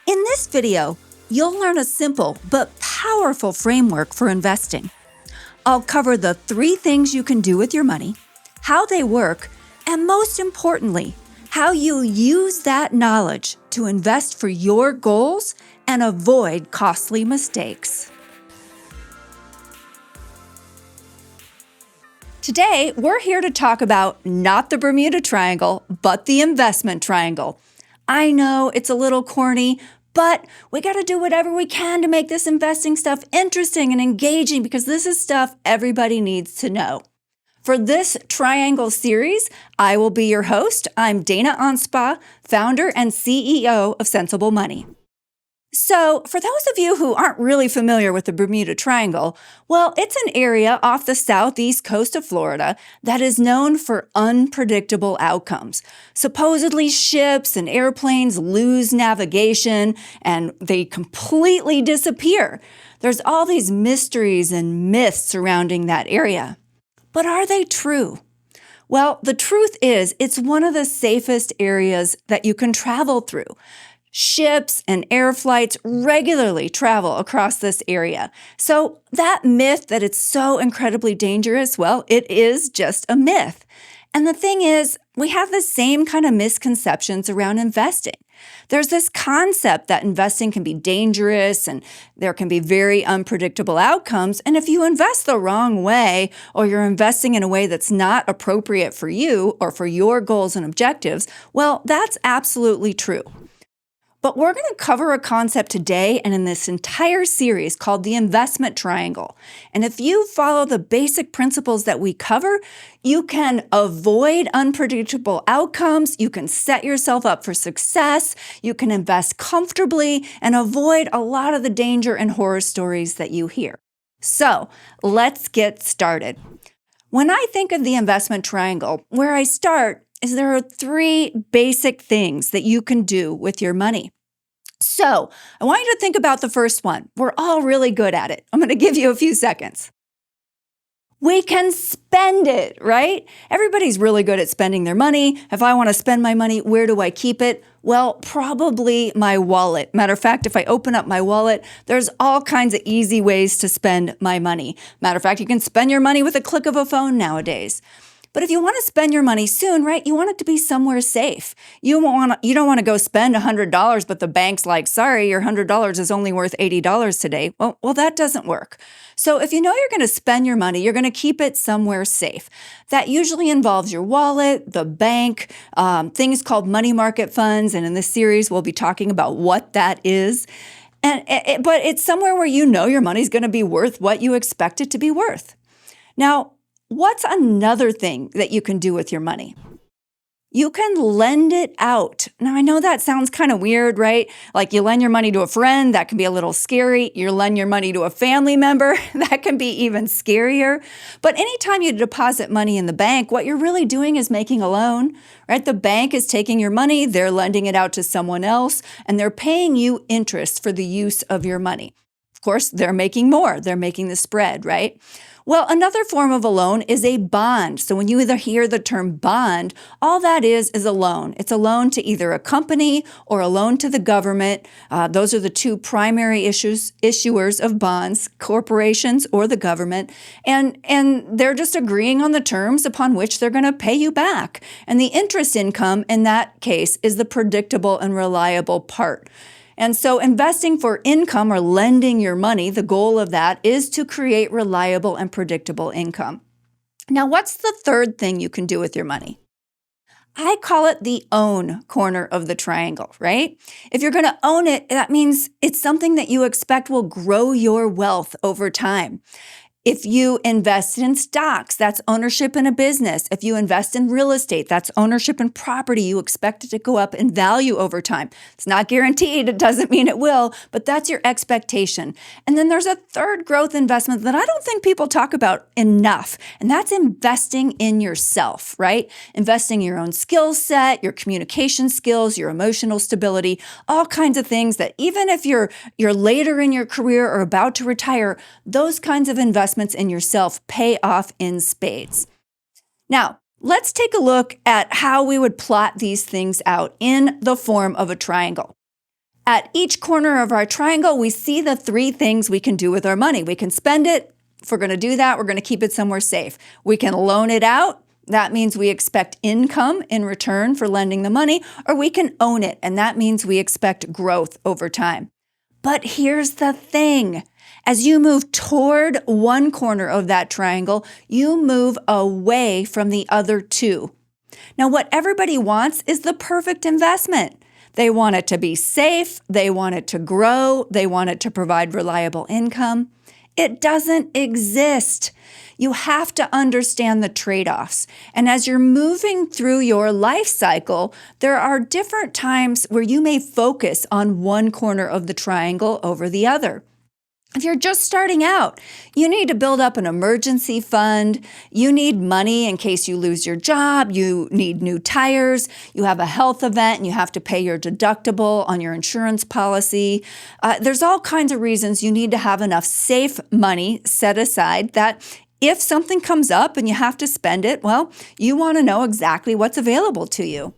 In this video, you'll learn a simple but powerful framework for investing. I'll cover the 3 things you can do with your money, how they work, and most importantly, how you use that knowledge to invest for your goals and avoid costly mistakes. Today, we're here to talk about not the Bermuda Triangle, but the investment triangle. I know it's a little corny, but we got to do whatever we can to make this investing stuff interesting and engaging because this is stuff everybody needs to know. For this Triangle series, I will be your host. I'm Dana Anspach, founder and CEO of Sensible Money. So, for those of you who aren't really familiar with the Bermuda Triangle, well, it's an area off the southeast coast of Florida that is known for unpredictable outcomes. Supposedly, ships and airplanes lose navigation and they completely disappear. There's all these mysteries and myths surrounding that area. But are they true? Well, the truth is, it's one of the safest areas that you can travel through. Ships and air flights regularly travel across this area. So that myth that it's so incredibly dangerous, well, it is just a myth. And the thing is, we have the same kind of misconceptions around investing. There's this concept that investing can be dangerous and there can be very unpredictable outcomes. And if you invest the wrong way or you're investing in a way that's not appropriate for you or for your goals and objectives, well, that's absolutely true. But we're going to cover a concept today and in this entire series called the investment triangle. And if you follow the basic principles that we cover, you can avoid unpredictable outcomes, you can set yourself up for success, you can invest comfortably, and avoid a lot of the danger and horror stories that you hear. So let's get started. When I think of the investment triangle, where I start is there are 3 basic things that you can do with your money. So I want you to think about the first one. We're all really good at it. I'm going to give you a few seconds. We can spend it, right? Everybody's really good at spending their money. If I want to spend my money, where do I keep it? Well, probably my wallet. Matter of fact, if I open up my wallet, there's all kinds of easy ways to spend my money. Matter of fact, you can spend your money with a click of a phone nowadays. But if you want to spend your money soon, right, you want it to be somewhere safe. You don't want to go spend $100, but the bank's like, sorry, your $100 is only worth $80 today. Well, that doesn't work. So if you know you're going to spend your money, you're going to keep it somewhere safe. That usually involves your wallet, the bank, things called money market funds. And in this series, we'll be talking about what that is. But it's somewhere where you know your money's going to be worth what you expect it to be worth. Now, what's another thing that you can do with your money? You can lend it out. Now, I know that sounds kind of weird, right? Like you lend your money to a friend, that can be a little scary. You lend your money to a family member, that can be even scarier. But anytime you deposit money in the bank, what you're really doing is making a loan, right? The bank is taking your money, they're lending it out to someone else, and they're paying you interest for the use of your money. Of course, they're making more. They're making the spread, right? Well, another form of a loan is a bond. So when you either hear the term bond, all that is a loan. It's a loan to either a company or a loan to the government. Those are the 2 primary issuers of bonds, corporations or the government. And they're just agreeing on the terms upon which they're going to pay you back. And the interest income in that case is the predictable and reliable part. And so investing for income or lending your money, the goal of that is to create reliable and predictable income. Now, what's the third thing you can do with your money? I call it the own corner of the triangle, right? If you're going to own it, that means it's something that you expect will grow your wealth over time. If you invest in stocks, that's ownership in a business. If you invest in real estate, that's ownership in property. You expect it to go up in value over time. It's not guaranteed. It doesn't mean it will, but that's your expectation. And then there's a third growth investment that I don't think people talk about enough, and that's investing in yourself, right? Investing in your own skill set, your communication skills, your emotional stability, all kinds of things that even if you're later in your career or about to retire, those kinds of investments in yourself pay off in spades. Now, let's take a look at how we would plot these things out in the form of a triangle. At each corner of our triangle, we see the three things we can do with our money. We can spend it. If we're going to do that, we're going to keep it somewhere safe. We can loan it out. That means we expect income in return for lending the money, or we can own it, and that means we expect growth over time. But here's the thing. As you move toward one corner of that triangle, you move away from the other two. Now, what everybody wants is the perfect investment. They want it to be safe, they want it to grow, they want it to provide reliable income. It doesn't exist. You have to understand the trade-offs. And as you're moving through your life cycle, there are different times where you may focus on one corner of the triangle over the other. If you're just starting out, you need to build up an emergency fund. You need money in case you lose your job. You need new tires. You have a health event and you have to pay your deductible on your insurance policy. There's all kinds of reasons you need to have enough safe money set aside that if something comes up and you have to spend it, well, you want to know exactly what's available to you.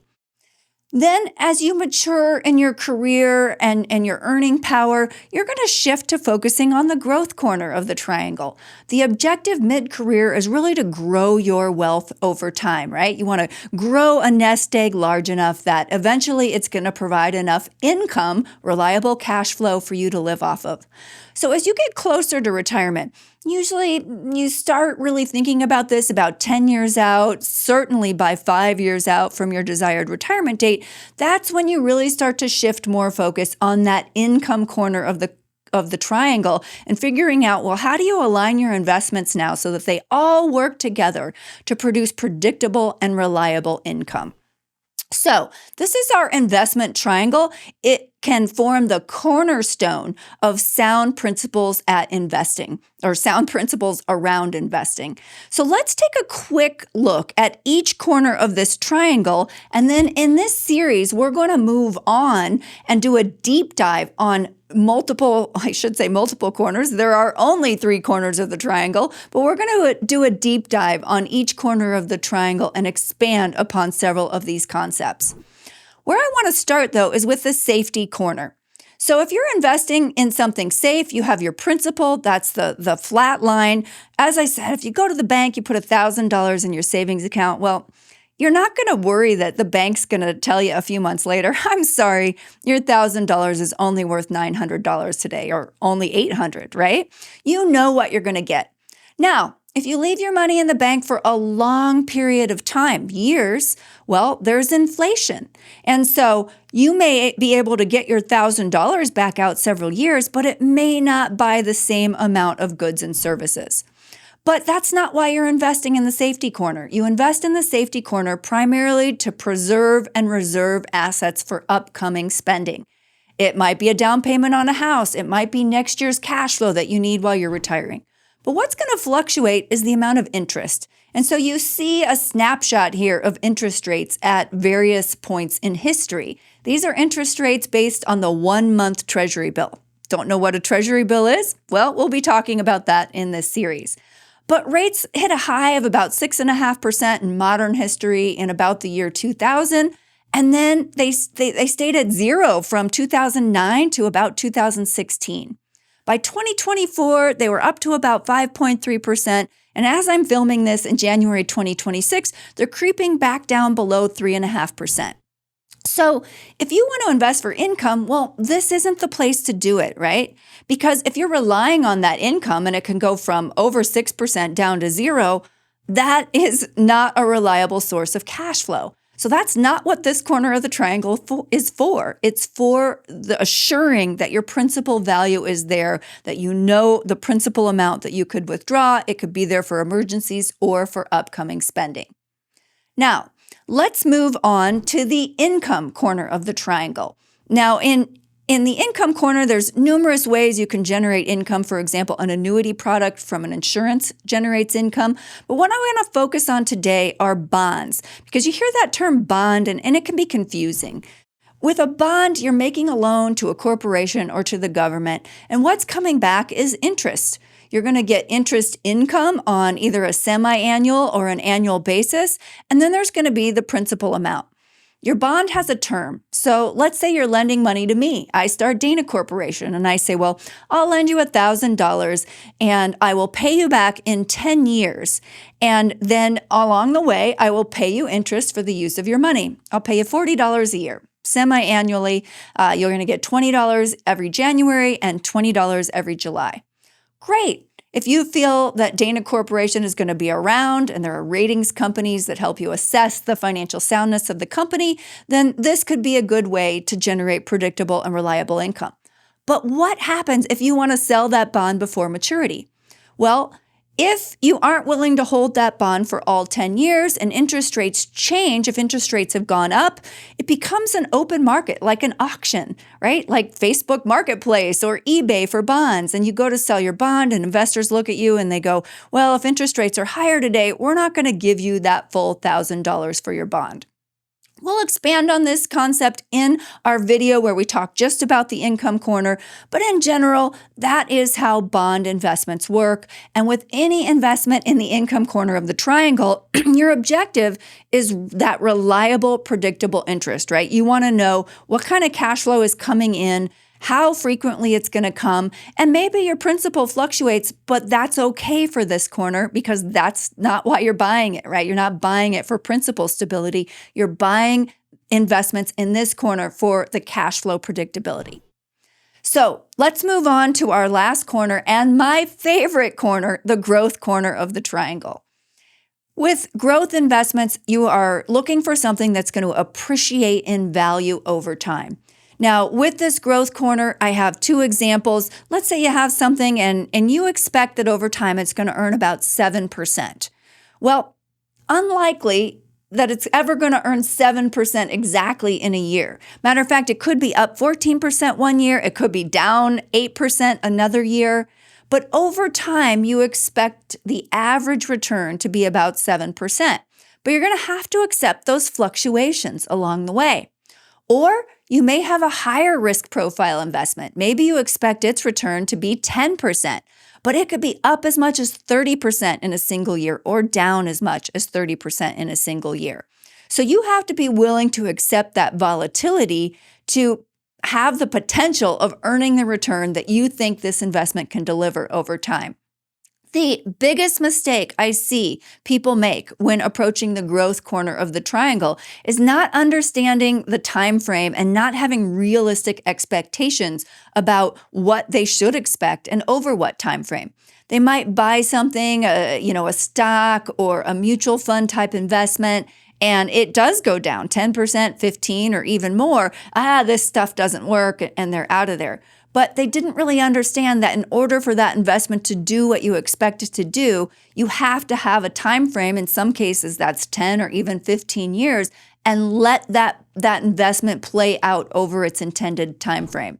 Then as you mature in your career and your earning power, you're going to shift to focusing on the growth corner of the triangle. The objective mid-career is really to grow your wealth over time, right? You want to grow a nest egg large enough that eventually it's going to provide enough income, reliable cash flow for you to live off of. So as you get closer to retirement, usually you start really thinking about this about 10 years out, certainly by 5 years out from your desired retirement date. That's when you really start to shift more focus on that income corner of the triangle and figuring out, well, how do you align your investments now so that they all work together to produce predictable and reliable income? So this is our investment triangle. It can form the cornerstone of sound principles at investing, or sound principles around investing. So let's take a quick look at each corner of this triangle. And then in this series, we're going to move on and do a deep dive on multiple corners. There are only 3 corners of the triangle, but we're going to do a deep dive on each corner of the triangle and expand upon several of these concepts. Where I want to start, though, is with the safety corner. So if you're investing in something safe, you have your principal, that's the flat line. As I said, if you go to the bank, you put $1,000 in your savings account, well, you're not going to worry that the bank's going to tell you a few months later, I'm sorry, your $1,000 is only worth $900 today, or only $800, right? You know what you're going to get. Now, if you leave your money in the bank for a long period of time, years, well, there's inflation. And so you may be able to get your $1,000 back out several years, but it may not buy the same amount of goods and services. But that's not why you're investing in the safety corner. You invest in the safety corner primarily to preserve and reserve assets for upcoming spending. It might be a down payment on a house. It might be next year's cash flow that you need while you're retiring. But what's going to fluctuate is the amount of interest. And so you see a snapshot here of interest rates at various points in history. These are interest rates based on the 1-month Treasury bill. Don't know what a Treasury bill is? Well, we'll be talking about that in this series. But rates hit a high of about 6.5% in modern history in about the year 2000. And then they stayed at zero from 2009 to about 2016. By 2024, they were up to about 5.3%. And as I'm filming this in January 2026, they're creeping back down below 3.5%. So if you want to invest for income, well, this isn't the place to do it, right? Because if you're relying on that income and it can go from over 6% down to zero, that is not a reliable source of cash flow. So that's not what this corner of the triangle is for. It's for the assuring that your principal value is there, that you know the principal amount that you could withdraw. It could be there for emergencies or for upcoming spending. Now, let's move on to the income corner of the triangle. Now, in the income corner, there's numerous ways you can generate income. For example, an annuity product from an insurance generates income. But what I want to focus on today are bonds, because you hear that term bond and it can be confusing. With a bond, you're making a loan to a corporation or to the government, and what's coming back is interest. You're going to get interest income on either a semi-annual or an annual basis, and then there's going to be the principal amount. Your bond has a term. So let's say you're lending money to me. I start Dana Corporation and I say, well, I'll lend you $1,000 and I will pay you back in 10 years. And then along the way, I will pay you interest for the use of your money. I'll pay you $40 a year. Semi-annually, you're going to get $20 every January and $20 every July. Great. If you feel that Dana Corporation is going to be around and there are ratings companies that help you assess the financial soundness of the company, then this could be a good way to generate predictable and reliable income. But what happens if you want to sell that bond before maturity? Well, if you aren't willing to hold that bond for all 10 years and interest rates change, if interest rates have gone up, it becomes an open market, like an auction, right? Like Facebook Marketplace or eBay for bonds. And you go to sell your bond and investors look at you and they go, well, if interest rates are higher today, we're not going to give you that full $1,000 for your bond. We'll expand on this concept in our video where we talk just about the income corner, but in general, that is how bond investments work. And with any investment in the income corner of the triangle, your objective is that reliable, predictable interest, right? You want to know what kind of cash flow is coming in, how frequently it's going to come, and maybe your principal fluctuates, but that's okay for this corner because that's not why you're buying it, right? You're not buying it for principal stability. You're buying investments in this corner for the cash flow predictability. So let's move on to our last corner and my favorite corner, the growth corner of the triangle. With growth investments, you are looking for something that's going to appreciate in value over time. Now, with this growth corner, I have two examples. Let's say you have something and you expect that over time it's going to earn about 7%. Well, unlikely that it's ever going to earn 7% exactly in a year. Matter of fact, it could be up 14% one year. It could be down 8% another year. But over time, you expect the average return to be about 7%. But you're going to have to accept those fluctuations along the way. Or you may have a higher risk profile investment. Maybe you expect its return to be 10%, but it could be up as much as 30% in a single year or down as much as 30% in a single year. So you have to be willing to accept that volatility to have the potential of earning the return that you think this investment can deliver over time. The biggest mistake I see people make when approaching the growth corner of the triangle is not understanding the time frame and not having realistic expectations about what they should expect and over what time frame. They might buy something, a stock or a mutual fund type investment, and it does go down 10%, 15%, or even more. This stuff doesn't work, and they're out of there. But they didn't really understand that in order for that investment to do what you expect it to do, you have to have a time frame. In some cases, that's 10 or even 15 years, and let that investment play out over its intended time frame.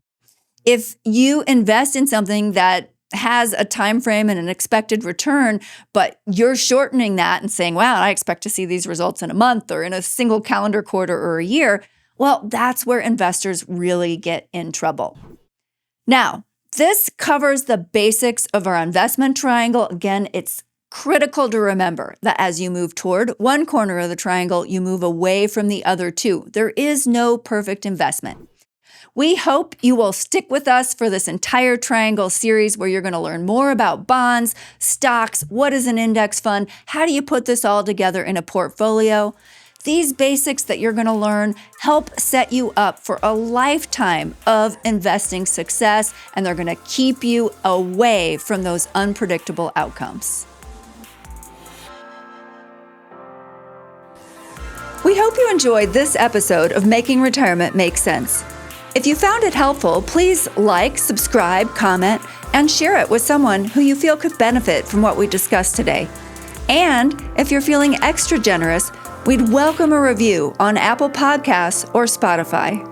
If you invest in something that has a time frame and an expected return, but you're shortening that and saying, wow, I expect to see these results in a month or in a single calendar quarter or a year, well, that's where investors really get in trouble. Now, this covers the basics of our investment triangle. Again, it's critical to remember that as you move toward one corner of the triangle, you move away from the other two. There is no perfect investment. We hope you will stick with us for this entire triangle series where you're going to learn more about bonds, stocks, what is an index fund, how do you put this all together in a portfolio. These basics that you're going to learn help set you up for a lifetime of investing success, and they're going to keep you away from those unpredictable outcomes. We hope you enjoyed this episode of Making Retirement Make Sense. If you found it helpful, please like, subscribe, comment, and share it with someone who you feel could benefit from what we discussed today. And if you're feeling extra generous, we'd welcome a review on Apple Podcasts or Spotify.